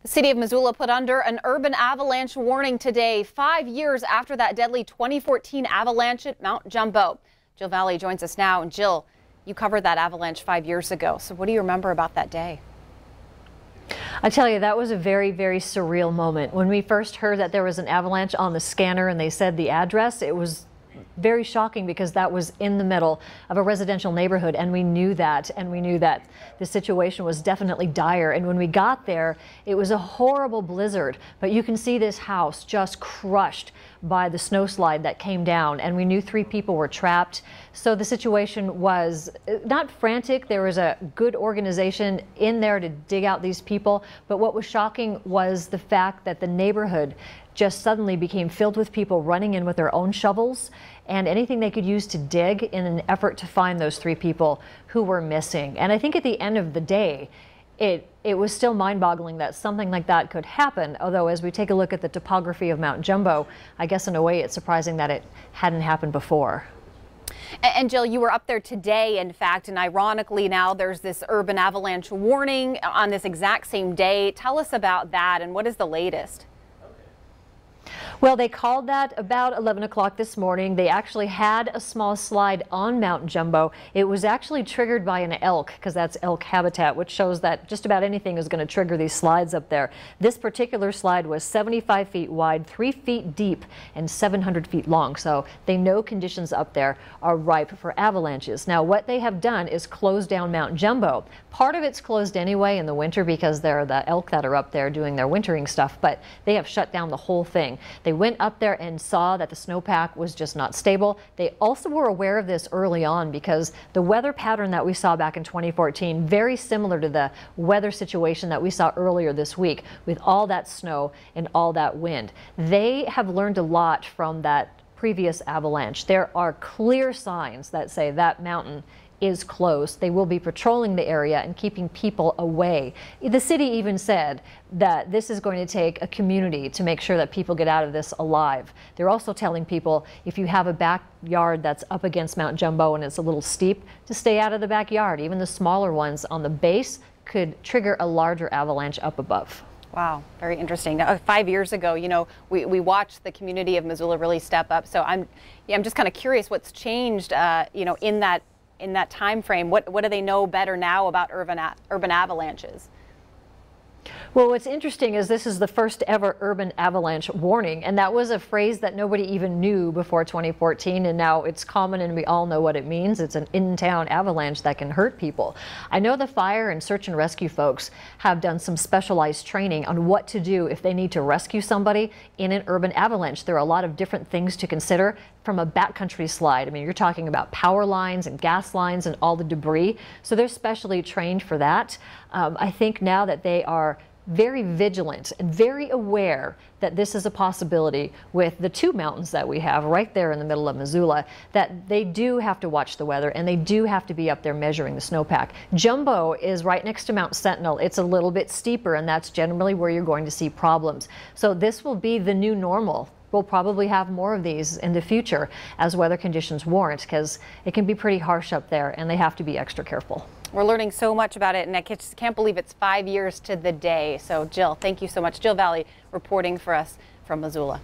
The city of Missoula put under an urban avalanche warning today, 5 years after that deadly 2014 avalanche at Mount Jumbo. Jill Valley joins us now. And Jill, you covered that avalanche 5 years ago. So what do you remember about that day? I tell you, that was a very, very surreal moment. When we first heard that there was an avalanche on the scanner and they said the address, it was very shocking because that was in the middle of a residential neighborhood, and we knew that, the situation was definitely dire. And when we got there, it was a horrible blizzard, but you can see this house just crushed by the snowslide that came down, and we knew 3 people were trapped. So the situation was not frantic. There was a good organization in there to dig out these people, but what was shocking was the fact that the neighborhood just suddenly became filled with people running in with their own shovels and anything they could use to dig in an effort to find those 3 people who were missing. And I think at the end of the day, it was still mind-boggling that something like that could happen, although as we take a look at the topography of Mount Jumbo, I guess in a way it's surprising that it hadn't happened before. And Jill, you were up there today, in fact, and ironically now there's this urban avalanche warning on this exact same day. Tell us about that and what is the latest? Well, they called that about 11 o'clock this morning. They actually had a small slide on Mount Jumbo. It was actually triggered by an elk, because that's elk habitat, which shows that just about anything is going to trigger these slides up there. This particular slide was 75 feet wide, 3 feet deep, and 700 feet long. So they know conditions up there are ripe for avalanches. Now, what they have done is close down Mount Jumbo. Part of it's closed anyway in the winter because they're the elk that are up there doing their wintering stuff, but they have shut down the whole thing. They went up there and saw that the snowpack was just not stable. They also were aware of this early on because the weather pattern that we saw back in 2014, very similar to the weather situation that we saw earlier this week with all that snow and all that wind. They have learned a lot from that previous avalanche. There are clear signs that say that mountain is closed. They will be patrolling the area and keeping people away. The city even said that this is going to take a community to make sure that people get out of this alive. They're also telling people if you have a backyard that's up against Mount Jumbo and it's a little steep, to stay out of the backyard. Even the smaller ones on the base could trigger a larger avalanche up above. Wow, very interesting. Now, 5 years ago, you know, we watched the community of Missoula really step up. So I'm just kind of curious what's changed, you know, in that time frame. What do they know better now about urban avalanches? Well, what's interesting is this is the first ever urban avalanche warning, and that was a phrase that nobody even knew before 2014, and now it's common and we all know what it means. It's an in-town avalanche that can hurt people. I know the fire and search and rescue folks have done some specialized training on what to do if they need to rescue somebody in an urban avalanche. There are a lot of different things to consider from a backcountry slide. I mean, you're talking about power lines and gas lines and all the debris, so they're specially trained for that. I think now that they are very vigilant and very aware that this is a possibility with the 2 mountains that we have right there in the middle of Missoula, that they do have to watch the weather and they do have to be up there measuring the snowpack. Jumbo is right next to Mount Sentinel. It's a little bit steeper, and that's generally where you're going to see problems. So this will be the new normal. We'll probably have more of these in the future as weather conditions warrant, because it can be pretty harsh up there and they have to be extra careful. We're learning so much about it, and I just can't believe it's 5 years to the day. So Jill, thank you so much. Jill Valley reporting for us from Missoula.